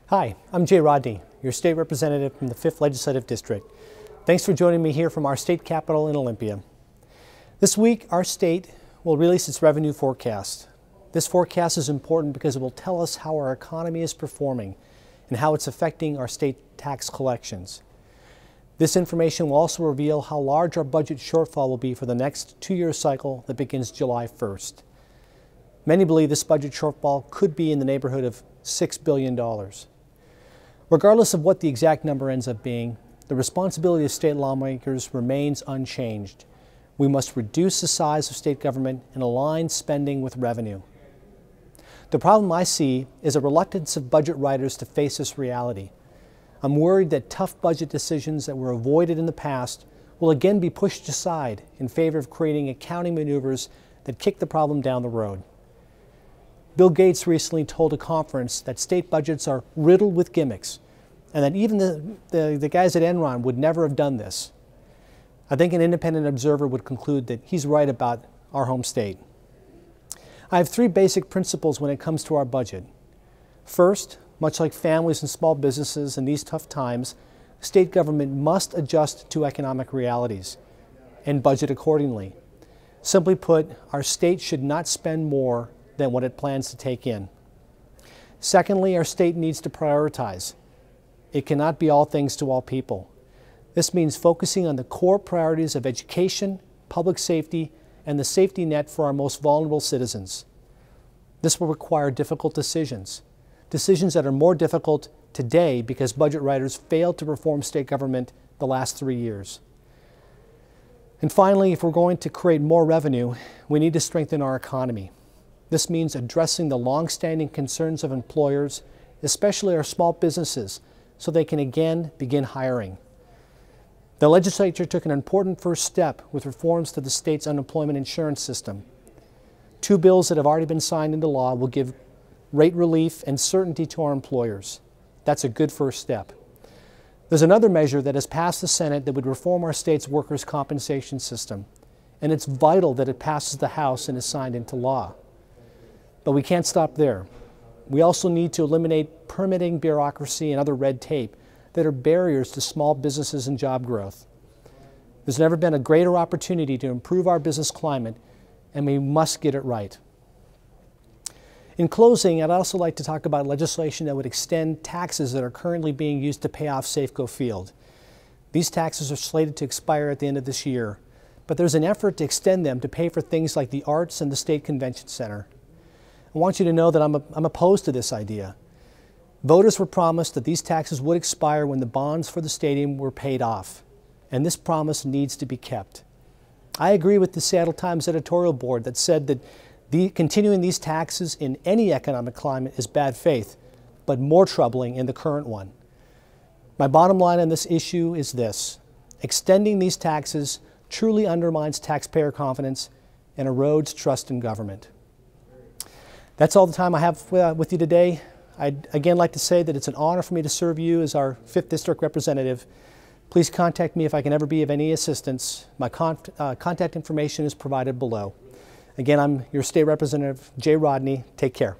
Hi, I'm Rodne, your state representative from the 5th Legislative District. Thanks for joining me here from our state capital in Olympia. This week, our state will release its revenue forecast. This forecast is important because it will tell us how our economy is performing and how it's affecting our state tax collections. This information will also reveal how large our budget shortfall will be for the next two-year cycle that begins July 1st. Many believe this budget shortfall could be in the neighborhood of $6 billion. Regardless of what the exact number ends up being, the responsibility of state lawmakers remains unchanged. We must reduce the size of state government and align spending with revenue. The problem I see is a reluctance of budget writers to face this reality. I'm worried that tough budget decisions that were avoided in the past will again be pushed aside in favor of creating accounting maneuvers that kick the problem down the road. Bill Gates recently told a conference that state budgets are riddled with gimmicks and that even the guys at Enron would never have done this. I think an independent observer would conclude that he's right about our home state. I have three basic principles when it comes to our budget. First, much like families and small businesses in these tough times, state government must adjust to economic realities and budget accordingly. Simply put, our state should not spend more than what it plans to take in. Secondly, our state needs to prioritize. It cannot be all things to all people. This means focusing on the core priorities of education, public safety, and the safety net for our most vulnerable citizens. This will require difficult decisions that are more difficult today because budget writers failed to reform state government the last 3 years. And finally, if we're going to create more revenue, we need to strengthen our economy. This means addressing the long-standing concerns of employers, especially our small businesses, so they can again begin hiring. The legislature took an important first step with reforms to the state's unemployment insurance system. Two bills that have already been signed into law will give rate relief and certainty to our employers. That's a good first step. There's another measure that has passed the Senate that would reform our state's workers' compensation system, and it's vital that it passes the House and is signed into law. But we can't stop there. We also need to eliminate permitting bureaucracy and other red tape that are barriers to small businesses and job growth. There's never been a greater opportunity to improve our business climate, and we must get it right. In closing, I'd also like to talk about legislation that would extend taxes that are currently being used to pay off Safeco Field. These taxes are slated to expire at the end of this year, but there's an effort to extend them to pay for things like the arts and the State Convention Center. I want you to know that I'm opposed to this idea. Voters were promised that these taxes would expire when the bonds for the stadium were paid off, and this promise needs to be kept. I agree with the Seattle Times editorial board that said that continuing these taxes in any economic climate is bad faith, but more troubling in the current one. My bottom line on this issue is this: extending these taxes truly undermines taxpayer confidence and erodes trust in government. That's all the time I have with you today. I'd again like to say that it's an honor for me to serve you as our 5th District representative. Please contact me if I can ever be of any assistance. My contact information is provided below. Again, I'm your state representative, Rodne. Take care.